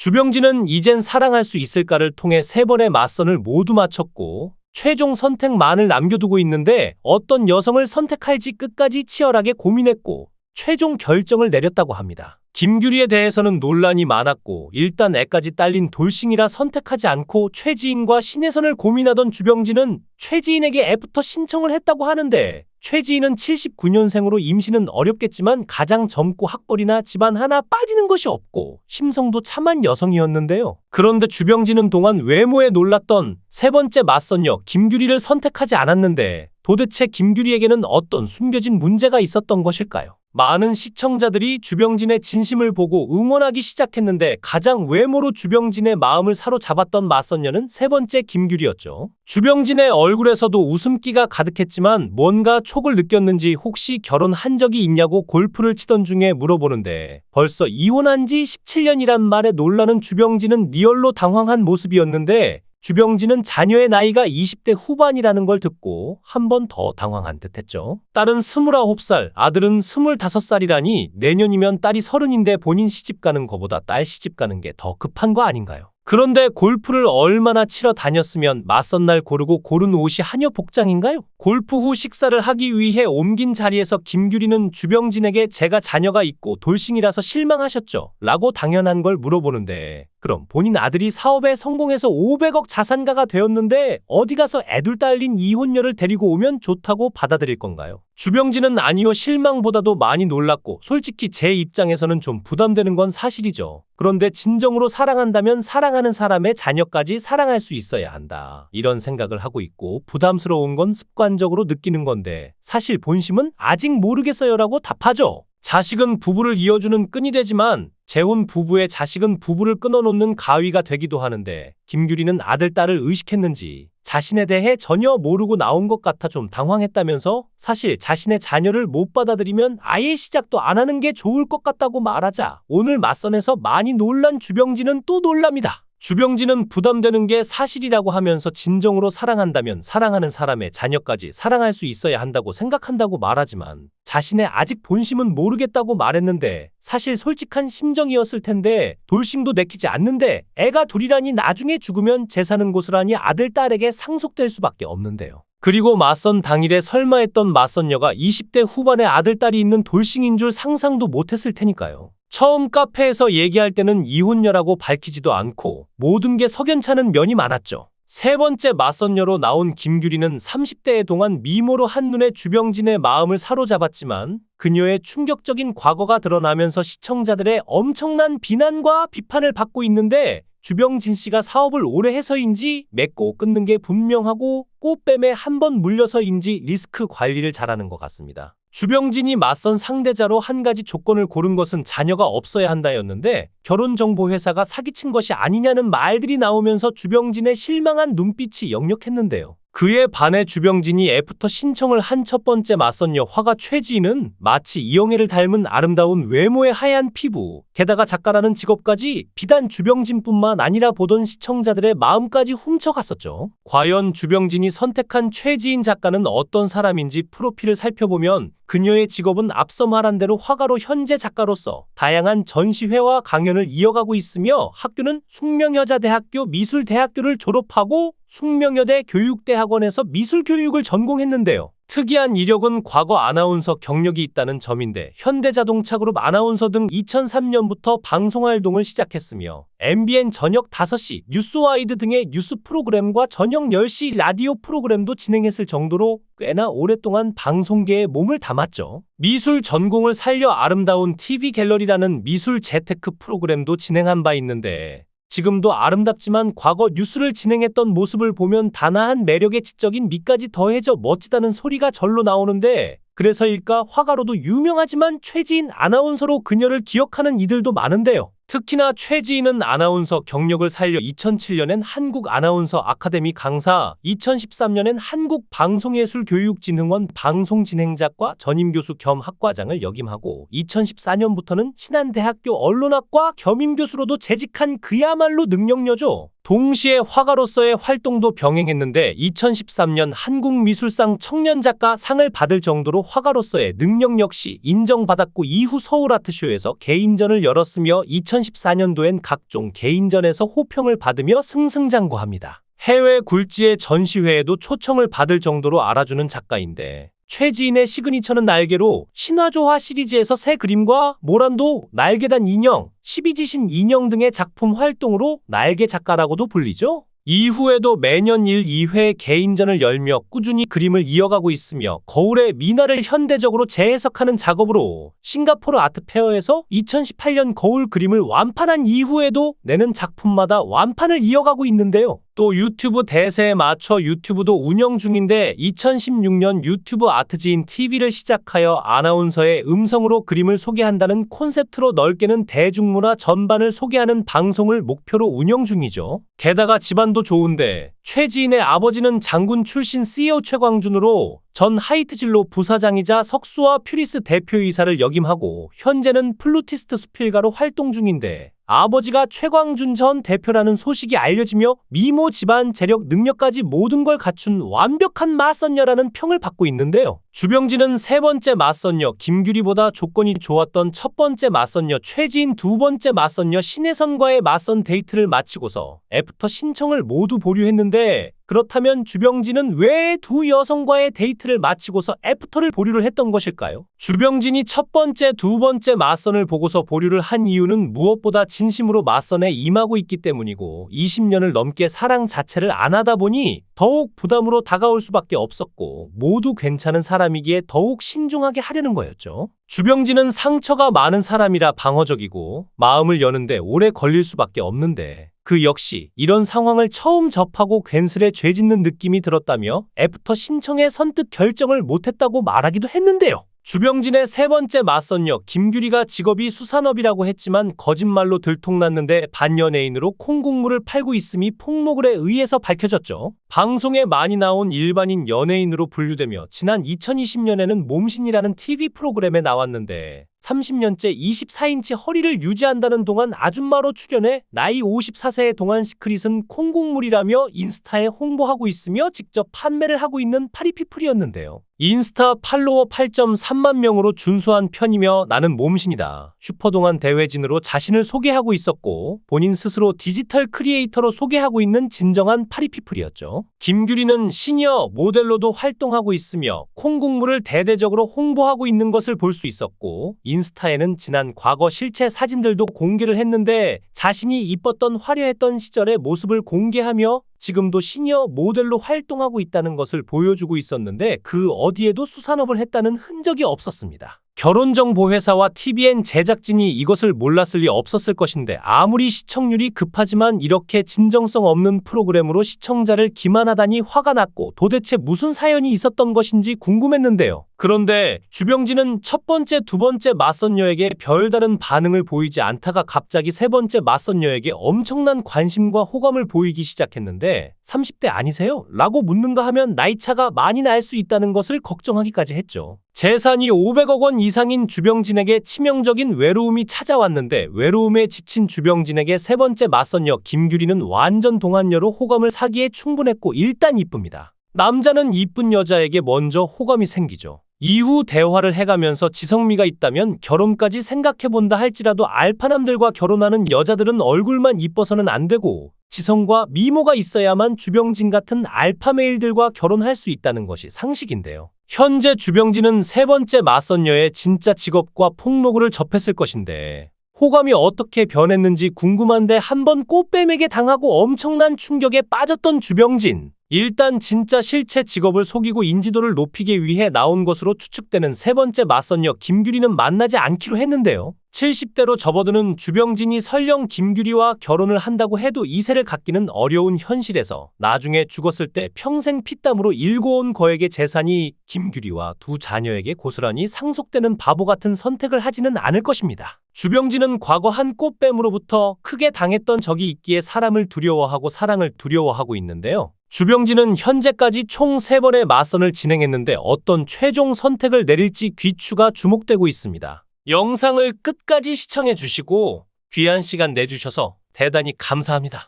주병진은 이젠 사랑할 수 있을까를 통해 3번의 맞선을 모두 마쳤고 최종 선택만을 남겨두고 있는데 어떤 여성을 선택할지 끝까지 치열하게 고민했고 최종 결정을 내렸다고 합니다. 김규리에 대해서는 논란이 많았고 일단 애까지 딸린 돌싱이라 선택하지 않고 최지인과 신혜선을 고민하던 주병진은 최지인에게 애프터 신청을 했다고 하는데 최지인은 79년생으로 임신은 어렵겠지만 가장 젊고 학벌이나 집안 하나 빠지는 것이 없고 심성도 참한 여성이었는데요. 그런데 주병진은 동안 외모에 놀랐던 3번째 맞선녀 김규리를 선택하지 않았는데 도대체 김규리에게는 어떤 숨겨진 문제가 있었던 것일까요? 많은 시청자들이 주병진의 진심을 보고 응원하기 시작했는데 가장 외모로 주병진의 마음을 사로잡았던 맞선녀는 3번째 김규리였죠. 주병진의 얼굴에서도 웃음기가 가득했지만 뭔가 촉을 느꼈는지 혹시 결혼한 적이 있냐고 골프를 치던 중에 물어보는데 벌써 이혼한 지 17년이란 말에 놀라는 주병진은 리얼로 당황한 모습이었는데 주병진은 자녀의 나이가 20대 후반이라는 걸 듣고 한 번 더 당황한 듯했죠. 딸은 29살, 아들은 25살이라니 내년이면 딸이 30인데 본인 시집가는 거보다 딸 시집가는 게 더 급한 거 아닌가요? 그런데 골프를 얼마나 치러 다녔으면 맞선 날 고르고 고른 옷이 한여 복장인가요? 골프 후 식사를 하기 위해 옮긴 자리에서 김규리는 주병진에게 제가 자녀가 있고 돌싱이라서 실망하셨죠? 라고 당연한 걸 물어보는데 그럼 본인 아들이 사업에 성공해서 500억 자산가가 되었는데 어디 가서 애둘 딸린 이혼녀를 데리고 오면 좋다고 받아들일 건가요? 주병진은 아니요 실망보다도 많이 놀랐고 솔직히 제 입장에서는 좀 부담되는 건 사실이죠. 그런데 진정으로 사랑한다면 사랑하는 사람의 자녀까지 사랑할 수 있어야 한다. 이런 생각을 하고 있고 부담스러운 건 습관적으로 느끼는 건데 사실 본심은 아직 모르겠어요라고 답하죠. 자식은 부부를 이어주는 끈이 되지만 재혼 부부의 자식은 부부를 끊어놓는 가위가 되기도 하는데 김규리는 아들, 딸을 의식했는지 자신에 대해 전혀 모르고 나온 것 같아 좀 당황했다면서 사실 자신의 자녀를 못 받아들이면 아예 시작도 안 하는 게 좋을 것 같다고 말하자 오늘 맞선에서 많이 놀란 주병진은 또 놀랍니다. 주병진은 부담되는 게 사실이라고 하면서 진정으로 사랑한다면 사랑하는 사람의 자녀까지 사랑할 수 있어야 한다고 생각한다고 말하지만 자신의 아직 본심은 모르겠다고 말했는데 사실 솔직한 심정이었을 텐데 돌싱도 내키지 않는데 애가 둘이라니 나중에 죽으면 재사는 고스란히 아들, 딸에게 상속될 수밖에 없는데요. 그리고 맞선 당일에 설마 했던 맞선녀가 20대 후반의 아들, 딸이 있는 돌싱인 줄 상상도 못했을 테니까요. 처음 카페에서 얘기할 때는 이혼녀라고 밝히지도 않고 모든 게 석연찮은 면이 많았죠. 3번째 맞선녀로 나온 김규리는 30대에 동안 미모로 한눈에 주병진의 마음을 사로잡았지만 그녀의 충격적인 과거가 드러나면서 시청자들의 엄청난 비난과 비판을 받고 있는데 주병진 씨가 사업을 오래 해서인지 맺고 끊는 게 분명하고 꽃뱀에 한 번 물려서인지 리스크 관리를 잘하는 것 같습니다. 주병진이 맞선 상대자로 한 가지 조건을 고른 것은 자녀가 없어야 한다였는데 결혼정보회사가 사기친 것이 아니냐는 말들이 나오면서 주병진의 실망한 눈빛이 역력했는데요. 그에 반해 주병진이 애프터 신청을 한 첫 번째 맞선녀 화가 최지인은 마치 이영애를 닮은 아름다운 외모의 하얀 피부, 게다가 작가라는 직업까지 비단 주병진뿐만 아니라 보던 시청자들의 마음까지 훔쳐갔었죠. 과연 주병진이 선택한 최지인 작가는 어떤 사람인지 프로필을 살펴보면 그녀의 직업은 앞서 말한 대로 화가로 현재 작가로서 다양한 전시회와 강연을 이어가고 있으며 학교는 숙명여자대학교 미술대학교를 졸업하고 숙명여대 교육대학원에서 미술교육을 전공했는데요. 특이한 이력은 과거 아나운서 경력이 있다는 점인데 현대자동차그룹 아나운서 등 2003년부터 방송 활동을 시작했으며 MBN 저녁 5시, 뉴스와이드 등의 뉴스 프로그램과 저녁 10시 라디오 프로그램도 진행했을 정도로 꽤나 오랫동안 방송계에 몸을 담았죠. 미술 전공을 살려 아름다운 TV 갤러리라는 미술 재테크 프로그램도 진행한 바 있는데 지금도 아름답지만 과거 뉴스를 진행했던 모습을 보면 단아한 매력에 지적인 미까지 더해져 멋지다는 소리가 절로 나오는데 그래서일까 화가로도 유명하지만 최지인 아나운서로 그녀를 기억하는 이들도 많은데요. 특히나 최지인은 아나운서 경력을 살려 2007년엔 한국 아나운서 아카데미 강사, 2013년엔 한국방송예술교육진흥원 방송진행자과 전임교수 겸 학과장을 역임하고 2014년부터는 신한대학교 언론학과 겸임교수로도 재직한 그야말로 능력녀죠. 동시에 화가로서의 활동도 병행했는데 2013년 한국미술상 청년작가 상을 받을 정도로 화가로서의 능력 역시 인정받았고 이후 서울아트쇼에서 개인전을 열었으며 2014 2014년도엔 각종 개인전에서 호평을 받으며 승승장구합니다. 해외 굴지의 전시회에도 초청을 받을 정도로 알아주는 작가인데 최지인의 시그니처는 날개로 신화조화 시리즈에서 새 그림과 모란도, 날개단 인형, 12지신 인형 등의 작품 활동으로 날개 작가라고도 불리죠. 이후에도 매년 1-2회 개인전을 열며 꾸준히 그림을 이어가고 있으며 거울의 미나를 현대적으로 재해석하는 작업으로 싱가포르 아트페어에서 2018년 거울 그림을 완판한 이후에도 내는 작품마다 완판을 이어가고 있는데요. 또 유튜브 대세에 맞춰 유튜브도 운영 중인데 2016년 유튜브 아트지인 TV를 시작하여 아나운서의 음성으로 그림을 소개한다는 콘셉트로 넓게는 대중문화 전반을 소개하는 방송을 목표로 운영 중이죠. 게다가 집안도 좋은데 최지인의 아버지는 장군 출신 CEO 최광준으로 전 하이트진로 부사장이자 석수와 퓨리스 대표이사를 역임하고 현재는 플루티스트 수필가로 활동 중인데 아버지가 최광준 전 대표라는 소식이 알려지며 미모 집안 재력 능력까지 모든 걸 갖춘 완벽한 맞선녀라는 평을 받고 있는데요. 주병진은 세 번째 맞선녀 김규리보다 조건이 좋았던 첫 번째 맞선녀 최지인, 두 번째 맞선녀 신혜선과의 맞선 데이트를 마치고서 애프터 신청을 모두 보류했는데 그렇다면 주병진은 왜 두 여성과의 데이트를 마치고서 애프터를 보류를 했던 것일까요? 주병진이 첫 번째, 두 번째 맞선을 보고서 보류를 한 이유는 무엇보다 진심으로 맞선에 임하고 있기 때문이고 20년을 넘게 사랑 자체를 안 하다 보니 더욱 부담으로 다가올 수밖에 없었고 모두 괜찮은 사람이기에 더욱 신중하게 하려는 거였죠. 주병진은 상처가 많은 사람이라 방어적이고 마음을 여는데 오래 걸릴 수밖에 없는데 그 역시 이런 상황을 처음 접하고 괜스레 죄짓는 느낌이 들었다며 애프터 신청에 선뜻 결정을 못했다고 말하기도 했는데요. 주병진의 세 번째 맞선녀 김규리가 직업이 수산업이라고 했지만 거짓말로 들통났는데 반연예인으로 콩국물을 팔고 있음이 폭로글에 의해서 밝혀졌죠. 방송에 많이 나온 일반인 연예인으로 분류되며 지난 2020년에는 몸신이라는 TV 프로그램에 나왔는데 30년째 24인치 허리를 유지한다는 동안 아줌마로 출연해 나이 54세의 동안 시크릿은 콩국물이라며 인스타에 홍보하고 있으며 직접 판매를 하고 있는 파리피플이었는데요. 인스타 팔로워 8.3만 명으로 준수한 편이며 나는 몸신이다. 슈퍼동안 대회진으로 자신을 소개하고 있었고 본인 스스로 디지털 크리에이터로 소개하고 있는 진정한 파리피플이었죠. 김규리는 시니어 모델로도 활동하고 있으며 콩국물을 대대적으로 홍보하고 있는 것을 볼 수 있었고 인스타에는 지난 과거 실체 사진들도 공개를 했는데 자신이 이뻤던 화려했던 시절의 모습을 공개하며 지금도 시니어 모델로 활동하고 있다는 것을 보여주고 있었는데 그 어디에도 수산업을 했다는 흔적이 없었습니다. 결혼정보회사와 TVN 제작진이 이것을 몰랐을 리 없었을 것인데 아무리 시청률이 급하지만 이렇게 진정성 없는 프로그램으로 시청자를 기만하다니 화가 났고 도대체 무슨 사연이 있었던 것인지 궁금했는데요. 그런데 주병진은 첫 번째, 두 번째 맞선녀에게 별다른 반응을 보이지 않다가 갑자기 세 번째 맞선녀에게 엄청난 관심과 호감을 보이기 시작했는데 30대 아니세요? 라고 묻는가 하면 나이차가 많이 날 수 있다는 것을 걱정하기까지 했죠. 재산이 500억 원 이상인 주병진에게 치명적인 외로움이 찾아왔는데 외로움에 지친 주병진에게 세 번째 맞선녀 김규리는 완전 동안녀로 호감을 사기에 충분했고 일단 이쁩니다. 남자는 이쁜 여자에게 먼저 호감이 생기죠. 이후 대화를 해가면서 지성미가 있다면 결혼까지 생각해본다 할지라도 알파남들과 결혼하는 여자들은 얼굴만 이뻐서는 안 되고 지성과 미모가 있어야만 주병진 같은 알파메일들과 결혼할 수 있다는 것이 상식인데요. 현재 주병진은 세 번째 맞선녀의 진짜 직업과 폭로글을 접했을 것인데 호감이 어떻게 변했는지 궁금한데 한번 꽃뱀에게 당하고 엄청난 충격에 빠졌던 주병진. 일단 진짜 실체 직업을 속이고 인지도를 높이기 위해 나온 것으로 추측되는 세 번째 맞선녀 김규리는 만나지 않기로 했는데요. 70대로 접어드는 주병진이 설령 김규리와 결혼을 한다고 해도 이세를 갖기는 어려운 현실에서 나중에 죽었을 때 평생 피땀으로 일궈온 거액의 재산이 김규리와 두 자녀에게 고스란히 상속되는 바보 같은 선택을 하지는 않을 것입니다. 주병진은 과거 한 꽃뱀으로부터 크게 당했던 적이 있기에 사람을 두려워하고 사랑을 두려워하고 있는데요. 주병진은 현재까지 총 3번의 맞선을 진행했는데 어떤 최종 선택을 내릴지 귀추가 주목되고 있습니다. 영상을 끝까지 시청해 주시고 귀한 시간 내주셔서 대단히 감사합니다.